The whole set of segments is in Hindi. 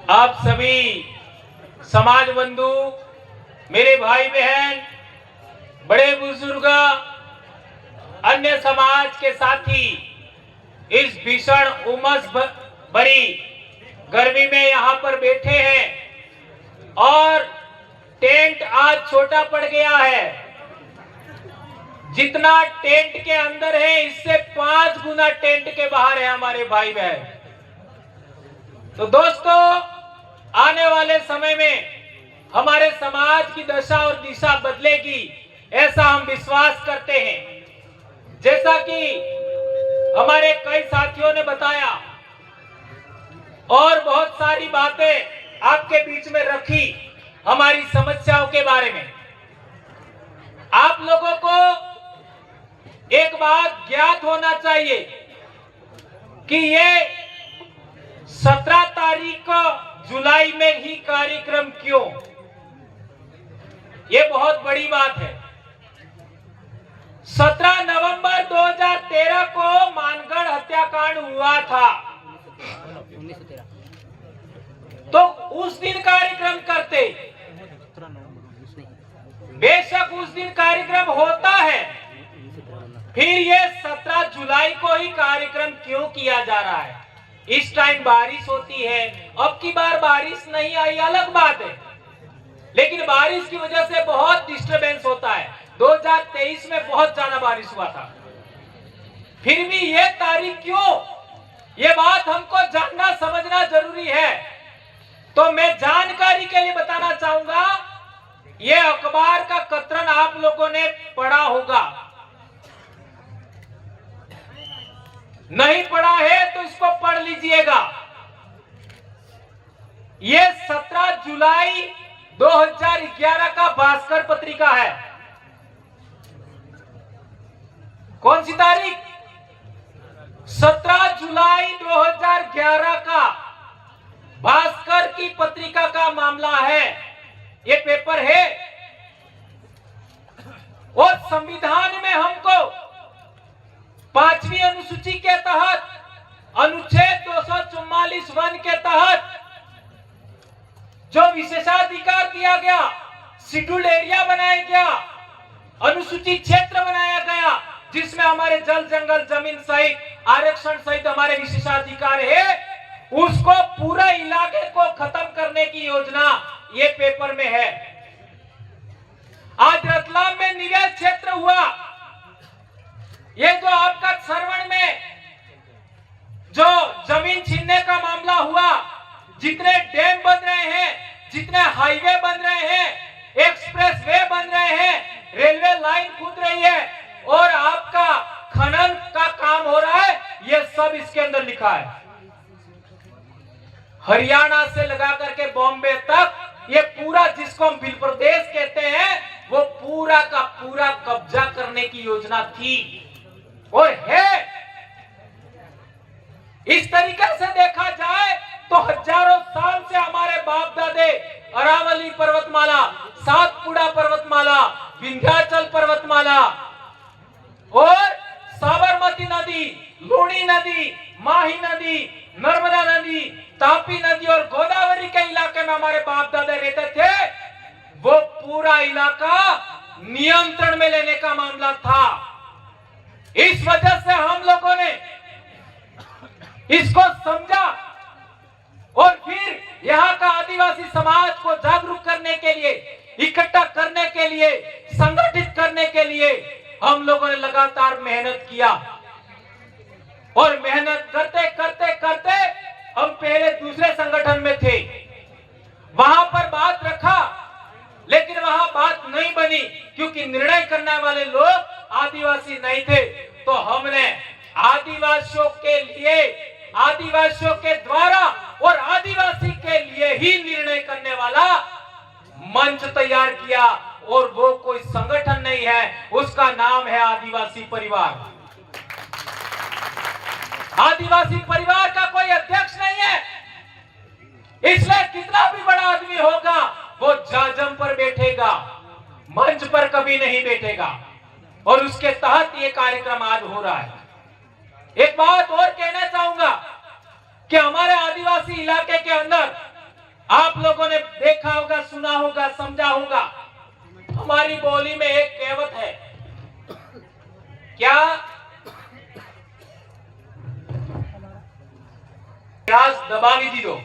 आप सभी समाज बंधु, मेरे भाई बहन, बड़े बुजुर्ग, अन्य समाज के साथी इस भीषण उमस भरी गर्मी में यहाँ पर बैठे हैं और टेंट आज छोटा पड़ गया है। जितना टेंट के अंदर है इससे 5 गुना टेंट के बाहर है हमारे भाई बहन। तो दोस्तों, आने वाले समय में हमारे समाज की दशा और दिशा बदलेगी, ऐसा हम विश्वास करते हैं। जैसा कि हमारे कई साथियों ने बताया और बहुत सारी बातें आपके बीच में रखी हमारी समस्याओं के बारे में। आप लोगों को एक बात ज्ञात होना चाहिए कि ये 17 तारीख जुलाई में ही कार्यक्रम क्यों, ये बहुत बड़ी बात है। 17 नवंबर 2013 को मानगढ़ हत्याकांड हुआ था, तो उस दिन कार्यक्रम करते। बेशक उस दिन कार्यक्रम होता है, फिर ये 17 जुलाई को ही कार्यक्रम क्यों किया जा रहा है? इस टाइम बारिश होती है, अब की बार बारिश नहीं आई अलग बात है, लेकिन बारिश की वजह से बहुत डिस्टरबेंस होता है। 2023 में बहुत ज्यादा बारिश हुआ था, फिर भी ये तारीख क्यों, ये बात हमको जानना समझना जरूरी है। तो मैं जानकारी के लिए बताना चाहूंगा, ये अखबार का कतरन आप लोगों ने पढ़ा होगा, नहीं पढ़ा है तो इसको पढ़ लीजिएगा। ये 17 जुलाई 2011 का भास्कर पत्रिका है। कौन सी तारीख? 17 जुलाई 2011 का भास्कर की पत्रिका का मामला है, ये पेपर है। और संविधान में हमको 5वीं अनुसूची के तहत अनुच्छेद 244(1) के तहत जो विशेषाधिकार दिया गया, शेड्यूल्ड एरिया बनाया गया, अनुसूचित क्षेत्र बनाया गया, जिसमें हमारे जल जंगल जमीन सहित आरक्षण सहित हमारे विशेषाधिकार है, उसको पूरा इलाके को खत्म करने की योजना ये पेपर में है। आज रतलाम में निवेश क्षेत्र हुआ, ये जो आपका सरवण में जो जमीन छीनने का मामला हुआ, जितने डैम बन रहे हैं, जितने हाईवे बन रहे हैं, एक्सप्रेस वे बन रहे हैं, रेलवे लाइन कूद रही है और आपका खनन का काम हो रहा है, ये सब इसके अंदर लिखा है। हरियाणा से लगा करके बॉम्बे तक ये पूरा, जिसको हम बिल प्रदेश कहते हैं, वो पूरा का पूरा कब्जा करने की योजना थी और है। इस तरीके से देखा जाए तो हजारों साल से हमारे बाप दादे अरावली पर्वतमाला, सातपुड़ा पर्वतमाला, विंध्याचल पर्वतमाला और साबरमती नदी, लूणी नदी, माही नदी, नर्मदा नदी, तापी नदी और गोदावरी के इलाके में हमारे बाप दादा रहते थे, वो पूरा इलाका नियंत्रण में लेने का मामला था। इस वजह से हम लोगों ने इसको समझा और फिर यहाँ का आदिवासी समाज को जागरूक करने के लिए, इकट्ठा करने के लिए, संगठित करने के लिए हम लोगों ने लगातार मेहनत किया और मेहनत करते करते करते हम पहले दूसरे संगठन में थे, वहां पर बात रखा, लेकिन वहां बात नहीं बनी क्योंकि निर्णय करने वाले लोग आदिवासी नहीं थे। तो हमने आदिवासियों के लिए, आदिवासियों के द्वारा और आदिवासी के लिए ही निर्णय करने वाला मंच तैयार किया और वो कोई संगठन नहीं है, उसका नाम है आदिवासी परिवार। आदिवासी परिवार का कोई अध्यक्ष नहीं है, इसलिए कितना भी बड़ा आदमी होगा वो जाजम पर बैठेगा, मंच पर कभी नहीं बैठेगा और उसके तहत ये कार्यक्रम आज हो रहा है। एक बात और कहना चाहूंगा कि हमारे आदिवासी इलाके के अंदर आप लोगों ने देखा होगा, सुना होगा, समझा होगा, हमारी बोली में एक कहावत है, क्या? इतिहास दबावी दीदो।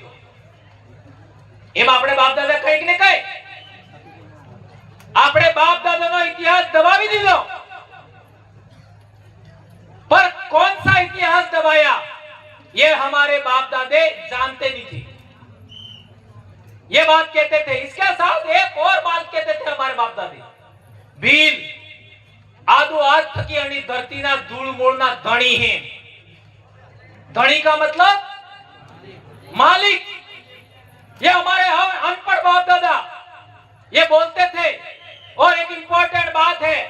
एम આપણે બાપ દાદા કઈ કે ને કઈ? આપણે બાપ દાદાનો ઇતિહાસ દબાવી દીધો। पर कौन सा इतिहास दबाया, ये हमारे बाप दादे जानते नहीं थे। ये बात कहते थे। इसके साथ एक और बात कहते थे हमारे बाप दादे, भील आदो आज थकी अनी धरती ना धूल मूलना धनी है। धनी का मतलब मालिक। ये हमारे अनपढ़ बाप दादा ये बोलते थे। और एक इंपॉर्टेंट बात है,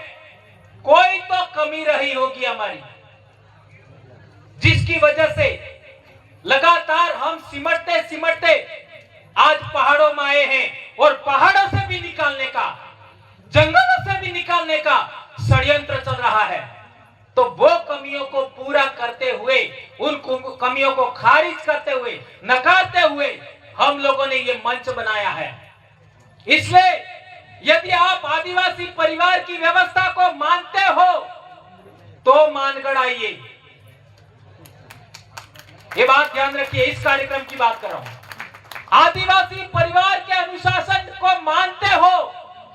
कोई तो कमी रही होगी हमारी, जिसकी वजह से लगातार हम सिमटते सिमटते आज पहाड़ों में आए हैं। और पहाड़ों से भी निकालने का, जंगलों से भी निकालने का षड्यंत्र चल रहा है। तो वो कमियों को पूरा करते हुए, उन कमियों को खारिज करते हुए, नकारते हुए हम लोगों ने ये मंच बनाया है। इसलिए यदि आप आदिवासी परिवार की व्यवस्था को मानते हो तो मानगढ़ आइए। ये बात ध्यान रखिए, इस कार्यक्रम की बात कर रहा हूं। आदिवासी परिवार के अनुशासन को मानते हो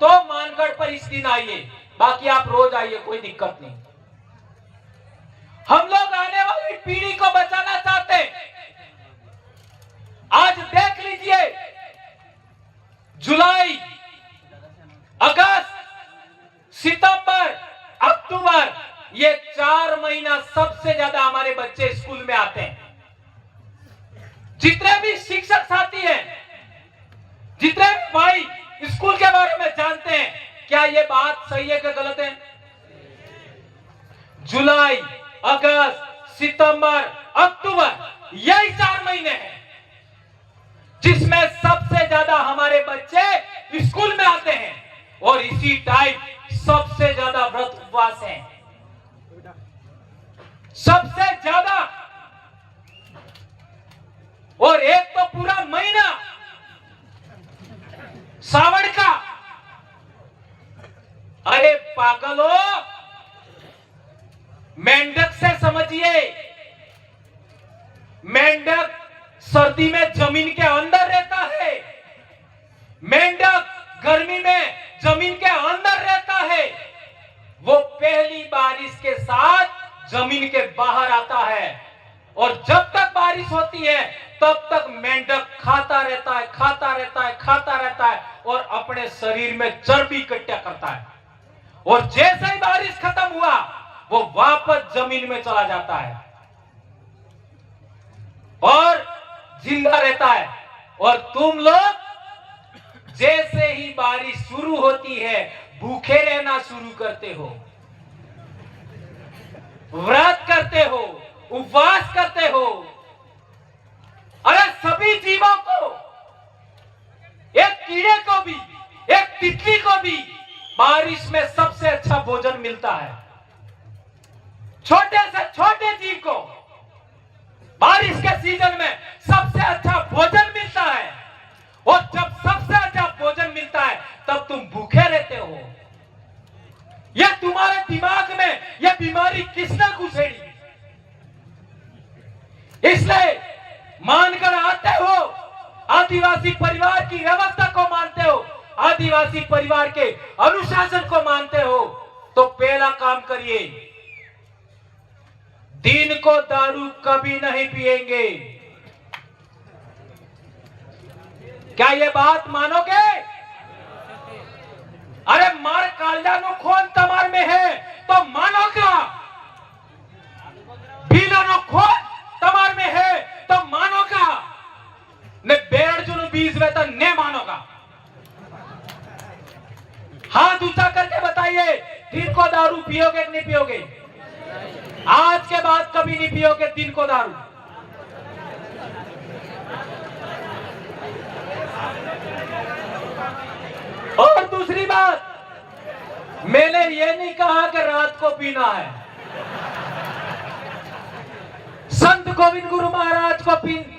तो मानगढ़ पर इस दिन आइए, बाकी आप रोज आइए, कोई दिक्कत नहीं। हम लोग आने वाली पीढ़ी को बचाना चाहते हैं। आज देख लीजिए, जुलाई, अगस्त, सितंबर, अक्टूबर, ये 4 महीना सबसे ज्यादा हमारे बच्चे स्कूल में आते हैं। जितने भी शिक्षक साथी हैं, जितने भी भाई स्कूल के बारे में जानते हैं, क्या ये बात सही है कि गलत है? जुलाई, अगस्त, सितंबर, अक्टूबर, यही 4 महीने हैं जिसमें सबसे ज्यादा हमारे बच्चे स्कूल में आते हैं। और इसी टाइम सबसे ज्यादा व्रत उपवास है, सबसे ज्यादा। और एक तो पूरा महीना सावन का। अरे पागलो, मेंढक से समझिए, मेंढक सर्दी में जमीन के अंदर रहता है, मेंढक गर्मी में जमीन के अंदर रहता है। वो पहली बारिश के साथ जमीन के बाहर आता है। और जब तक बारिश होती है तब तक मेंढक खाता रहता है, खाता रहता है, खाता रहता है और अपने शरीर में चर्बी इकट्ठा करता है। और जैसे ही बारिश खत्म हुआ वो वापस जमीन में चला जाता है और जिंदा रहता है। और तुम लोग जैसे ही बारिश शुरू होती है भूखे रहना शुरू करते हो, व्रत करते हो, उपवास करते हो। अरे सभी जीवों को, एक कीड़े को भी, एक तितली को भी बारिश में सबसे अच्छा भोजन मिलता है। छोटे से छोटे जीव को बारिश के सीजन में सबसे अच्छा भोजन मिलता है। और जब सबसे अच्छा भोजन मिलता है तब तुम भूखे रहते हो। यह तुम्हारे दिमाग में यह बीमारी किसने घुसेड़ी? इसलिए मानकर आते हो, आदिवासी परिवार की व्यवस्था को मानते हो, आदिवासी परिवार के अनुशासन को मानते हो, तो पहला काम करिए, दिन को दारू कभी नहीं पिएंगे। क्या ये बात मानोगे? अरे मार कालजा नो खून तमार में है तो मानोगा। भीलो नो खून तमार में है तो मानोगा। ने बेरड़ जो बीज में तो ने मानोगा। हाथ ऊंचा करके बताइए, दिन को दारू पियोगे कि नहीं पियोगे? आज के बाद कभी नहीं पियोगे दिन को दारू। और दूसरी बात, मैंने ये नहीं कहा कि रात को पीना है। संत गोविंद गुरु महाराज को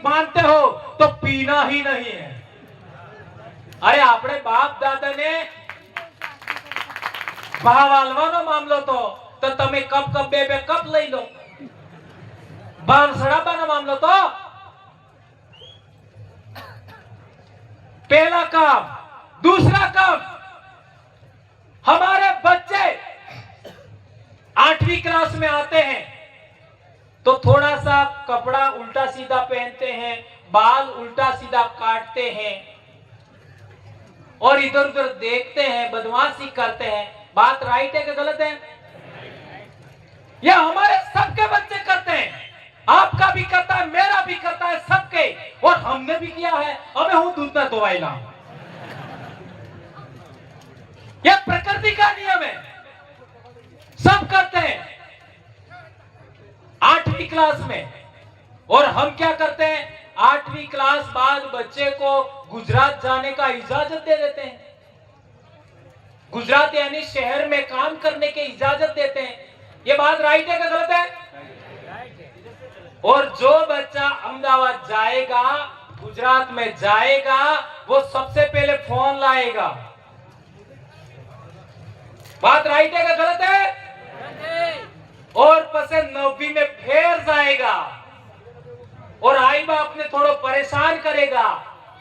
मानते हो तो पीना ही नहीं है। અરે આપણે બાપ દાદાને ભાવ આલવાનો મામલો તો તમે કપ બે કપ લઈ લો. ભાવ સડાવવાનો મામલો તો पहला काम. दूसरा काम, हमारे बच्चे 8वीं क्लास में आते हैं तो थोड़ा सा कपड़ा उल्टा सीधा पहनते हैं, बाल उल्टा सीधा काटते हैं और इधर उधर देखते हैं, बदमाशी करते हैं. बात राइट है कि गलत है? यह हमारे सबके बच्चे करते हैं. आपका भी करता है, मेरा भी करता है, सबके. और हमने भी किया है. अबे हूं दूध न धोवाइला. यह प्रकृति का नियम है, सब करते हैं 8वीं क्लास में. और हम क्या करते हैं? 8वीं क्लास बाद बच्चे को गुजरात जाने का इजाजत दे देते हैं. गुजरात यानी शहर में काम करने की इजाजत देते हैं. ये बात राइट है कि गलत है? और जो बच्चा अहमदाबाद जाएगा, गुजरात में जाएगा, वो सबसे पहले फोन लाएगा. बात राइट है कि गलत है? और पसे 9वीं में फिर जाएगा और आई बाप ने थोड़ा परेशान करेगा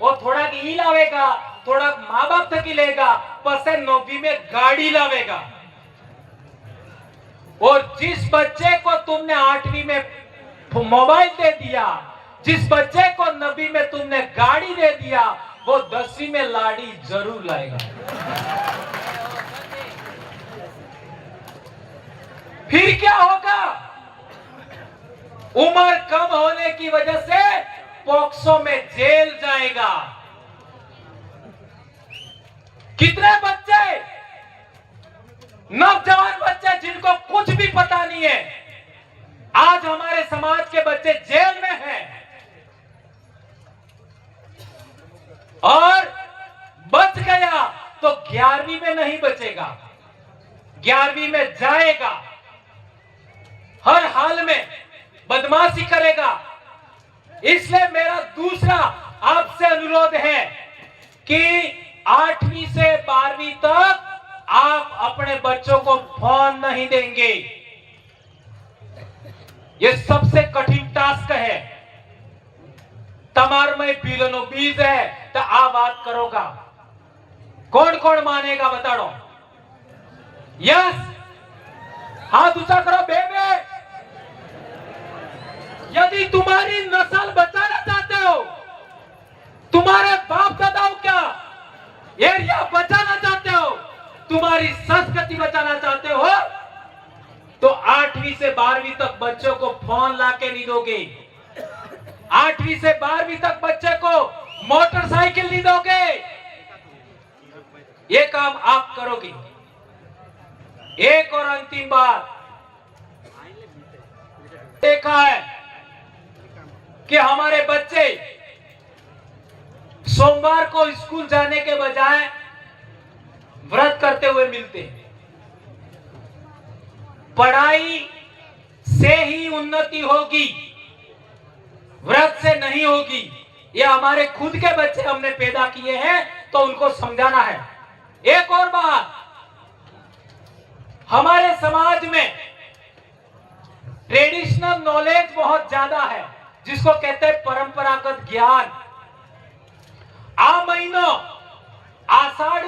और थोड़ा ही लावेगा, थोड़ा माँ बाप तक ही लेगा, पसे 9वीं में गाड़ी लावेगा. और जिस बच्चे को तुमने 8वीं में मोबाइल दे दिया, जिस बच्चे को 9वीं में तुमने गाड़ी दे दिया, वो 10वीं में लाड़ी जरूर लाएगा. फिर क्या होगा? उम्र कम होने की वजह से पॉक्सो में जेल जाएगा. कितने बच्चे, नौजवान बच्चे जिनको कुछ भी पता नहीं है, आज हमारे समाज के बच्चे जेल में हैं. और बच गया तो 11वीं में नहीं बचेगा, 11वीं में जाएगा, हर हाल में बदमाशी करेगा. इसलिए मेरा दूसरा आपसे अनुरोध है कि 8वीं से 12वीं तक आप अपने बच्चों को फोन नहीं देंगे. ये सबसे कठिन टास्क है. तमार में पीलनो बीज है तो आ बात करोगा. कौन कौन मानेगा बताओ? यस, हाथ ऊंचा करो बेबे. यदि तुम्हारी नस्ल बचाना चाहते हो, तुम्हारे बाप दादाओं का एरिया बचाना चाहते हो, तुम्हारी संस्कृति बचाना चाहते हो, तो 8वीं से 12वीं तक बच्चों को फोन लाके नहीं दोगे. 8वीं से 12वीं तक बच्चे को मोटरसाइकिल नहीं दोगे. ये काम आप करोगे. एक और अंतिम बात देखा है कि हमारे बच्चे सोमवार को स्कूल जाने के बजाय व्रत करते हुए मिलते हैं. पढ़ाई से ही उन्नति होगी, व्रत से नहीं होगी. ये हमारे खुद के बच्चे हमने पैदा किए हैं तो उनको समझाना है. एक और बात, हमारे समाज में ट्रेडिशनल नॉलेज बहुत ज्यादा है, जिसको कहते हैं परंपरागत ज्ञान. आ महीनो आषाढ़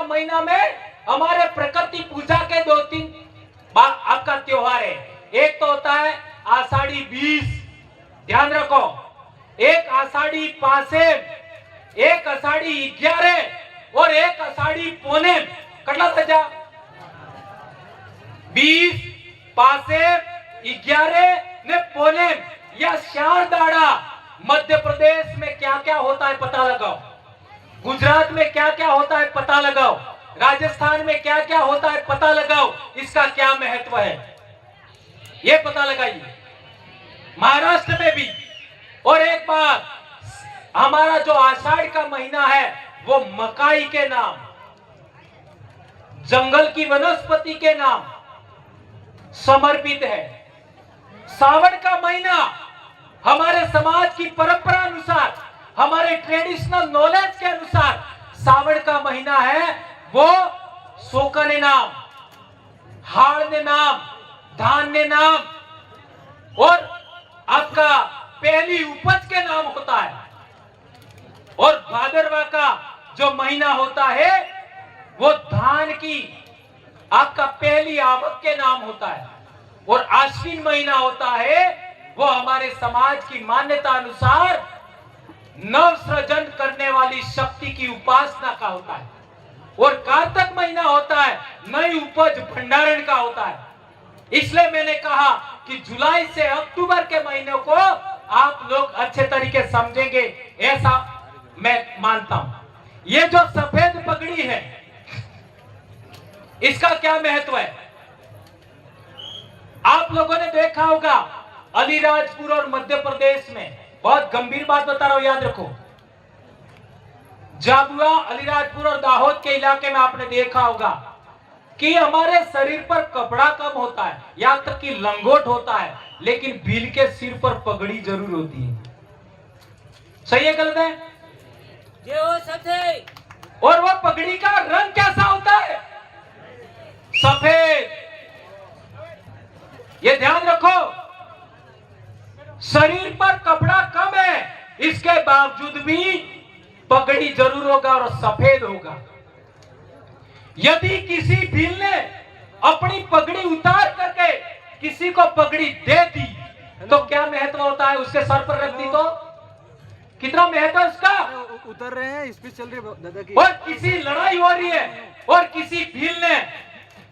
महीना में हमारे प्रकृति पूजा के 2-3 आपका त्योहार है. एक तो होता है आषाढ़ी 20, ध्यान रखो. एक आषाढ़ी पासेम, एक आषाढ़ी 11 और एक आषाढ़ी पोनेम. कटला सजा 20 पासेम 11 ने पोनेम. या शारदाड़ा. मध्य प्रदेश में क्या क्या होता है पता लगाओ, गुजरात में क्या क्या होता है पता लगाओ, राजस्थान में क्या क्या होता है पता लगाओ. इसका क्या महत्व है ये पता लगाइए. महाराष्ट्र में भी. और एक बात, हमारा जो आषाढ़ का महीना है वो मकाई के नाम, जंगल की वनस्पति के नाम समर्पित है. सावन का महीना हमारे समाज की परंपरा अनुसार हमारे ट्रेडिशनल नॉलेज के अनुसार सावन का महीना है वो सोकने नाम, हाड़ने नाम, धान्य नाम और आपका पहली उपज के नाम होता है। और भादरवा का जो महीना होता है वो धान की आपका पहली आवक के नाम होता है। और आश्विन महीना होता है वो हमारे समाज की मान्यता अनुसार नव सृजन करने वाली शक्ति की उपासना का होता है। और कार्तिक महीना होता है नई उपज भंडारण का होता है। इसलिए मैंने कहा कि जुलाई से अक्टूबर के महीने को आप लोग अच्छे तरीके समझेंगे, ऐसा मैं मानता हूं। ये जो सफेद पगड़ी है इसका क्या महत्व है? आप लोगों ने देखा होगा अलीराजपुर और मध्य प्रदेश में, बहुत गंभीर बात बता रहा हूं, याद रखो। झाबुआ, अलीराजपुर और दाहोद के इलाके में आपने देखा होगा कि हमारे शरीर पर कपड़ा कम होता है, यहां तक कि लंगोट होता है, लेकिन भील के सिर पर पगड़ी जरूर होती है। सही है गलत है? ये हो सके। और वो पगड़ी का रंग कैसा होता है? सफेद। ये ध्यान रखो, शरीर पर कपड़ा कम है, इसके बावजूद भी पगड़ी जरूर होगा और सफेद होगा। यदि किसी भील ने अपनी पगड़ी उतार करके किसी को पगड़ी दे दी तो क्या महत्व होता है? उसके सर पर रख दी तो कितना महत्व है उसका? उतर रहे हैं, स्पीच चल रही है दादा की। और किसी लड़ाई हो रही है और किसी भील ने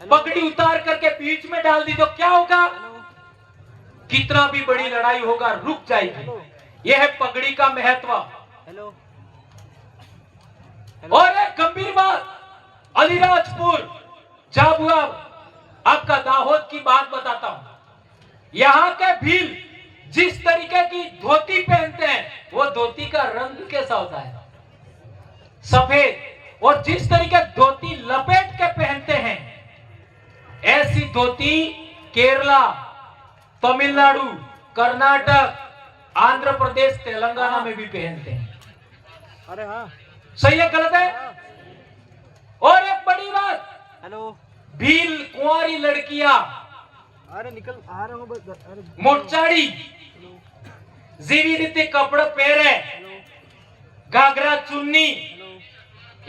पगड़ी उतार करके बीच में डाल दी तो क्या होगा? कितना भी बड़ी लड़ाई होगा रुक जाएगी। यह है पगड़ी का महत्व। हेलो। और एक गंभीर बात, अलीराजपुर, झाबुआ, आपका दाहोद की बात बताता हूं। यहां के भील जिस तरीके की धोती पहनते हैं वो धोती का रंग कैसा होता है? सफेद। और जिस तरीके धोती लपेट के पहनते हैं ऐसी धोती केरला, तमिलनाडु, कर्नाटक, आंध्र प्रदेश, तेलंगाना में भी पहनते हैं। अरे हाँ। सही है गलत है? और एक बड़ी बात, हेलो। भील कुंवारी लड़कियां अरे निकल आ रहा हूँ। मोटचाड़ी जीवी रीति कपड़े पहने, घाघरा चुन्नी,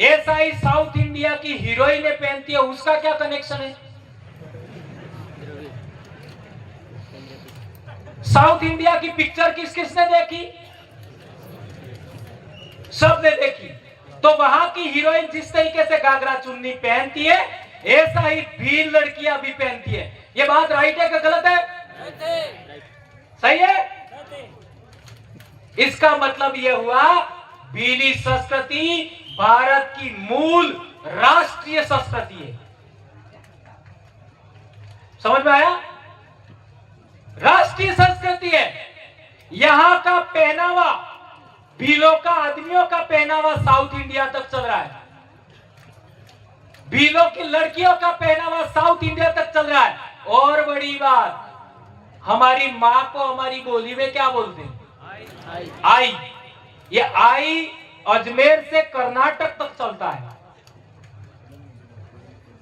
ऐसा ही साउथ इंडिया की हीरोइने पहनती है, उसका क्या कनेक्शन है? साउथ इंडिया की पिक्चर किस किसने देखी? सबने देखी। तो वहां की हीरोइन जिस तरीके से घाघरा चुन्नी पहनती है ऐसा ही भील लड़कियां भी पहनती है। ये बात राइट है कि गलत है? सही है? इसका मतलब यह हुआ भीली संस्कृति भारत की मूल राष्ट्रीय संस्कृति है। समझ में आया? राष्ट्रीय संस्कृति है। यहां का पहनावा, भीलों का, आदमियों का पहनावा साउथ इंडिया तक चल रहा है। भीलों की लड़कियों का पहनावा साउथ इंडिया तक चल रहा है। और बड़ी बात, हमारी मां को हमारी बोली में क्या बोलते हैं? आई। ये आई अजमेर से कर्नाटक तक चलता है।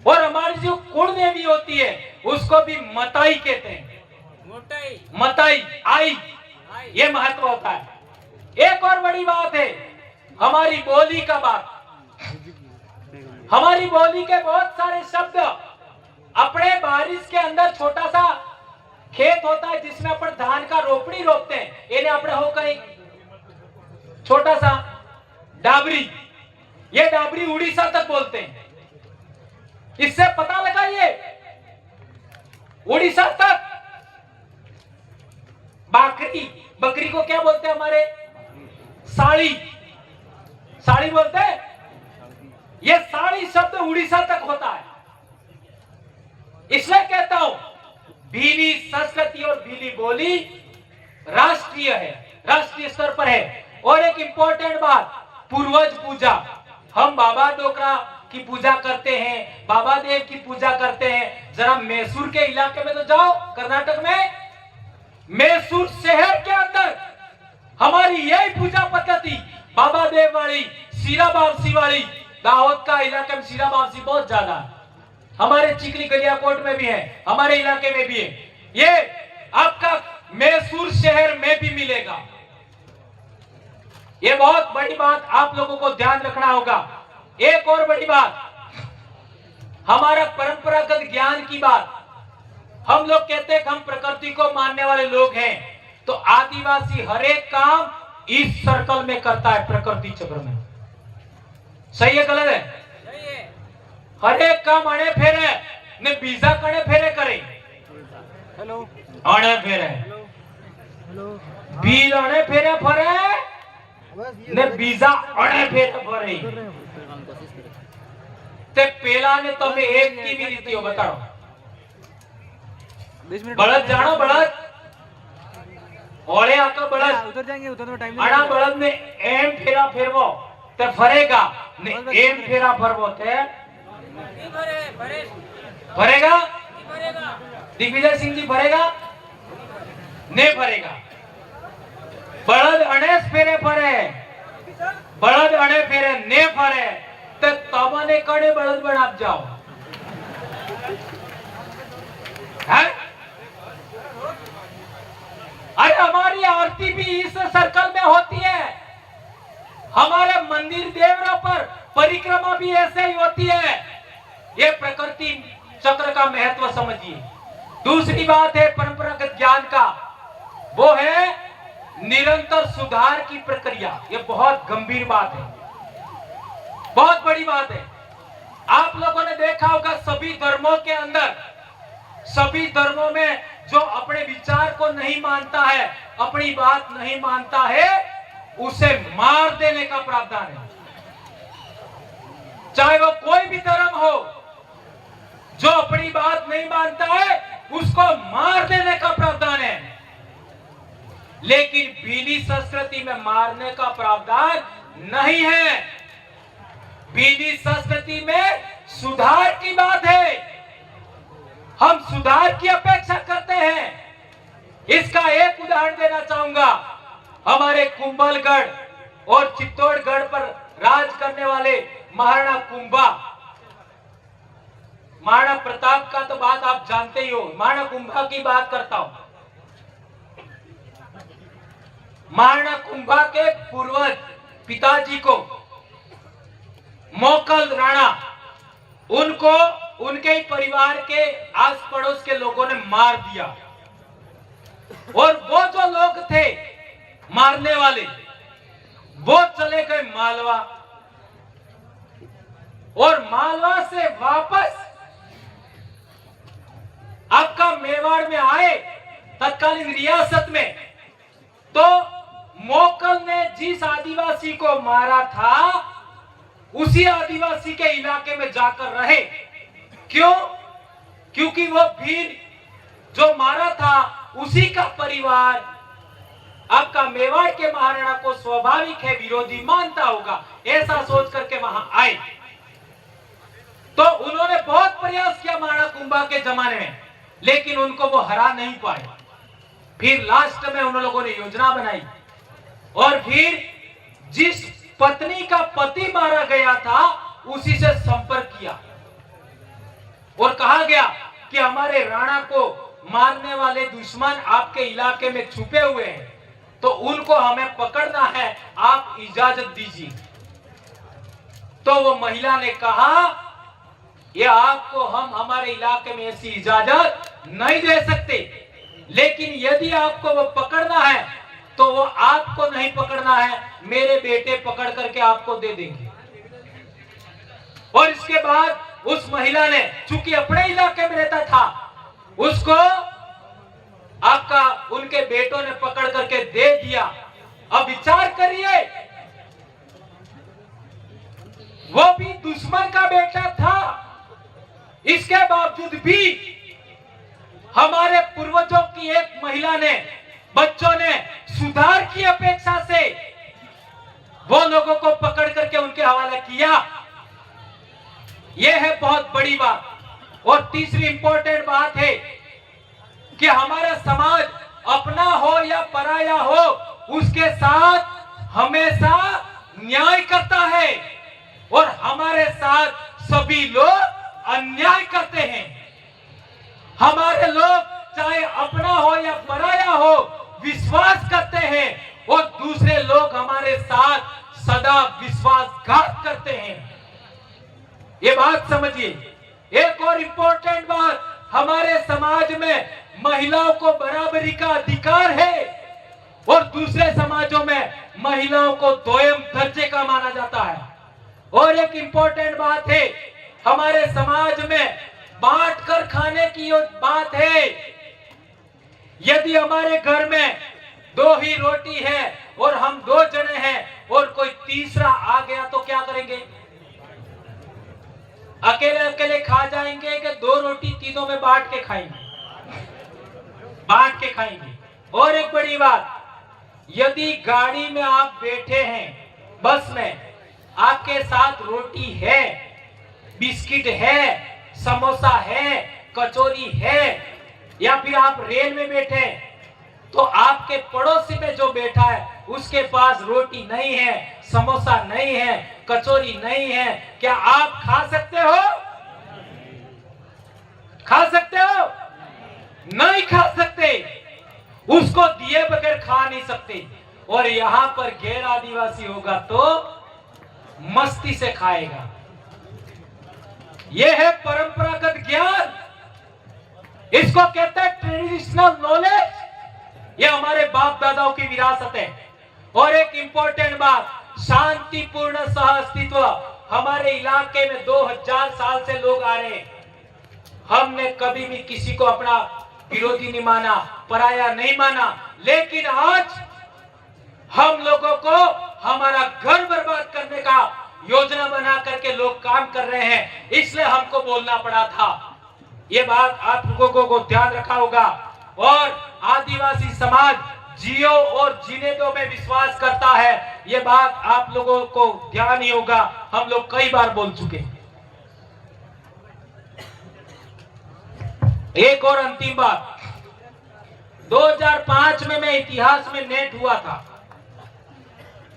और हमारी जो कुल देवी होती है उसको भी मताई कहते हैं। मताई, आई, ये महत्व होता है। एक और बड़ी बात है हमारी बोली का बात। हमारी बोली के बहुत सारे शब्द, अपने बारिश के अंदर छोटा सा खेत होता है जिसमें अपन धान का रोपड़ी रोपते हैं, इन्हें अपने हो कहीं छोटा सा डाबरी, ये डाबरी उड़ीसा तक बोलते हैं। इससे पता लगाइए उड़ीसा तक। बकरी, बकरी को क्या बोलते हैं हमारे? साड़ी, साड़ी बोलते हैं। ये साड़ी शब्द उड़ीसा तक होता है। इसलिए कहता हूं भीली संस्कृति और भीली बोली राष्ट्रीय है, राष्ट्रीय स्तर पर है। और एक इंपॉर्टेंट बात, पूर्वज पूजा। हम बाबा डोकरा की पूजा करते हैं, बाबा देव की पूजा करते हैं। जरा मैसूर के इलाके में तो जाओ, कर्नाटक में मैसूर शहर के अंदर हमारी यही पूजा पद्धति बाबा देव वाली, सीरा बावसी वाली, दाहोद का इलाके में सीरा बावसी बहुत ज्यादा है, हमारे चिकली गलियाकोट में भी है, हमारे इलाके में भी है, ये आपका मैसूर शहर में भी मिलेगा। ये बहुत बड़ी बात आप लोगों को ध्यान रखना होगा। एक और बड़ी बात, हमारा परंपरागत ज्ञान की बात, हम लोग कहते हैं कि हम प्रकृति को मानने वाले लोग हैं, तो आदिवासी हर एक काम इस सर्कल में करता है, प्रकृति चक्र में। सही है गलत है? सही है। हर एक काम अणे फेरे ने बीजा कणे फेरे करे। हेलो अणे फेरे हेलो बीज अणे फेरे फरे बस ये ने बीजा अणे फेरे फरे। उतर रहे हैं। ते पेला ने तमे एक की भी रीतियो बताओ। 20 मिनट बळद जानो बळद ओळे आका बळद उतर जाएंगे, उतरने में टाइम अणा बळद ने एम फेरा फेरवो ते फरेगा ने एम फेरा फरवो ते नहीं भरे, भरे, फरेगा। नहीं भरेगा। दिग्विजय सिंह जी फरेगा नहीं फरेगा। बळद अणेस फेरे फरे, बळद अणे फेरे ने फरे ते तमने कणे बळद बनाप जाओ है? अरे हमारी आरती भी इस सर्कल में होती है, हमारे मंदिर देवरा पर परिक्रमा भी ऐसे ही होती है। ये प्रकृति चक्र का महत्व समझिए। दूसरी बात है परंपरागत ज्ञान का, वो है निरंतर सुधार की प्रक्रिया। ये बहुत गंभीर बात है, बहुत बड़ी बात है। आप लोगों ने देखा होगा सभी धर्मों के अंदर, सभी धर्मों में जो अपने विचार को नहीं मानता है, अपनी बात नहीं मानता है, उसे मार देने का प्रावधान है। चाहे वो कोई भी धर्म हो, जो अपनी बात नहीं मानता है उसको मार देने का प्रावधान है। लेकिन भीली संस्कृति में मारने का प्रावधान नहीं है। भीली संस्कृति में सुधार की बात है, हम सुधार की अपेक्षा करते हैं। इसका एक उदाहरण देना चाहूंगा। हमारे कुंभलगढ़ और चित्तौड़गढ़ पर राज करने वाले महाराणा कुंभा, महाराणा प्रताप का तो बात आप जानते ही हो, महाराणा कुंभा की बात करता हूं। महाराणा कुंभा के पूर्वज पिताजी को मोकल राणा, उनको उनके ही परिवार के आस पड़ोस के लोगों ने मार दिया। और वो जो लोग थे मारने वाले, वो चले गए मालवा, और मालवा से वापस आपका मेवाड़ में आए तत्कालीन रियासत में, तो मोकल ने जिस आदिवासी को मारा था उसी आदिवासी के इलाके में जाकर रहे। क्यों? क्योंकि वो भील जो मारा था उसी का परिवार आपका मेवाड़ के महाराणा को स्वाभाविक है विरोधी मानता होगा, ऐसा सोच करके वहां आए। तो उन्होंने बहुत प्रयास किया महाराणा कुंभा के जमाने में, लेकिन उनको वो हरा नहीं पाए। फिर लास्ट में उन लोगों ने योजना बनाई और फिर जिस पत्नी का पति मारा गया था उसी से संपर्क किया और कहा गया कि हमारे राणा को मारने वाले दुश्मन आपके इलाके में छुपे हुए हैं, तो उनको हमें पकड़ना है, आप इजाजत दीजिए। तो वो महिला ने कहा, ये आपको हम हमारे इलाके में ऐसी इजाजत नहीं दे सकते, लेकिन यदि आपको वो पकड़ना है तो वो आपको नहीं पकड़ना है, मेरे बेटे पकड़ करके आपको दे देंगे। और इसके बाद उस महिला ने, चूंकि अपने इलाके में रहता था, उसको आपका उनके बेटों ने पकड़ करके दे दिया। अब विचार करिए, वो भी दुश्मन का बेटा था, इसके बावजूद भी हमारे पूर्वजों की एक महिला ने, बच्चों ने सुधार की अपेक्षा से वो लोगों को पकड़ करके उनके हवाले किया। यह है बहुत बड़ी बात। और तीसरी इंपॉर्टेंट बात है कि हमारा समाज अपना हो या पराया हो, उसके साथ हमेशा न्याय करता है और हमारे साथ सभी लोग अन्याय करते हैं। हमारे लोग चाहे अपना हो या पराया हो विश्वास करते हैं और दूसरे लोग हमारे साथ सदा विश्वासघात करते हैं। ये बात समझिए। एक और इंपॉर्टेंट बात, हमारे समाज में महिलाओं को बराबरी का अधिकार है और दूसरे समाजों में महिलाओं को दोयम दर्जे का माना जाता है। और एक इंपॉर्टेंट बात है, हमारे समाज में बांट कर खाने की बात है। यदि हमारे घर में 2 ही रोटी है और हम 2 जने हैं और कोई तीसरा आ गया तो क्या करेंगे? अकेले अकेले खा जाएंगे कि 2 रोटी तीनों में बांट के खाएंगे? बांट के खाएंगे। और एक बड़ी बात, यदि गाड़ी में आप बैठे हैं, बस में, आपके साथ रोटी है, बिस्किट है, समोसा है, कचौरी है, या फिर आप रेल में बैठे हैं, तो आपके पड़ोसी में जो बैठा है उसके पास रोटी नहीं है, समोसा नहीं है, कचौरी नहीं है, क्या आप खा सकते हो? खा सकते हो? नहीं खा सकते। उसको दिए बगैर खा नहीं सकते। और यहां पर गैर आदिवासी होगा तो मस्ती से खाएगा। यह है परंपरागत ज्ञान, इसको कहते हैं ट्रेडिशनल नॉलेज। ये हमारे बाप दादाओं की विरासत है। और एक इंपॉर्टेंट बात, शांतिपूर्ण सहअस्तित्व। हमारे इलाके में 2000 साल से लोग आ रहे हैं। हमने कभी भी किसी को अपना विरोधी नहीं माना, पराया नहीं माना। लेकिन आज हम लोगों को हमारा घर बर्बाद करने का योजना बना करके लोग काम कर रहे हैं, इसलिए हमको बोलना पड़ा था। ये बात आप लोगों को ध्यान रखा होगा। और आदिवासी समाज जियो और जीने दो में विश्वास करता है, ये बात आप लोगों को ध्यान ही होगा, हम लोग कई बार बोल चुके हैं। एक और अंतिम बात, 2005 में मैं इतिहास में नेट हुआ था,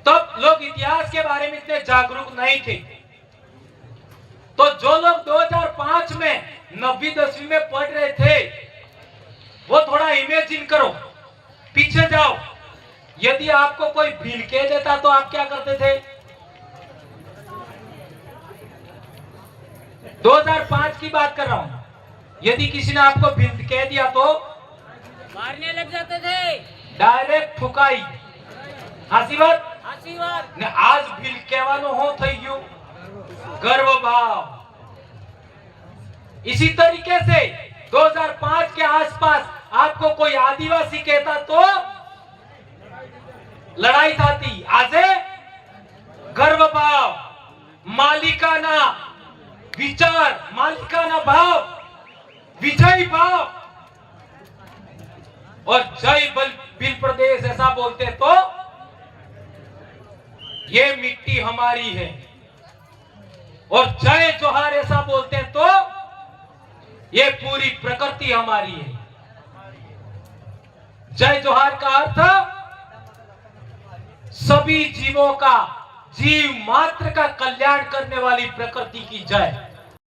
तब लोग इतिहास के बारे में इतने जागरूक नहीं थे। तो जो लोग 2005 में 9वीं 10वीं में पढ़ रहे थे, वो थोड़ा इमेजिन करो, पीछे जाओ। यदि आपको कोई भील कह देता तो आप क्या करते थे? 2005 की बात कर रहा हूं। यदि किसी ने आपको भील कह दिया तो मारने लग जाते थे, डायरेक्ट ठुकाई। आशीर्वाद आशीर्वाद ने आज भील कहवानो हो થઈ ગયું गर्व भाव। इसी तरीके से 2005 के आसपास आपको कोई आदिवासी कहता तो लड़ाई थी। आज गर्व भाव, मालिकाना विचार, मालिकाना भाव, विजय भाव और जय बिल प्रदेश ऐसा बोलते तो ये मिट्टी हमारी है। और जय जोहार ऐसा बोलते तो ये पूरी प्रकृति हमारी है। जय जोहार का अर्थ सभी जीवों का, जीव मात्र का कल्याण करने वाली प्रकृति की जय।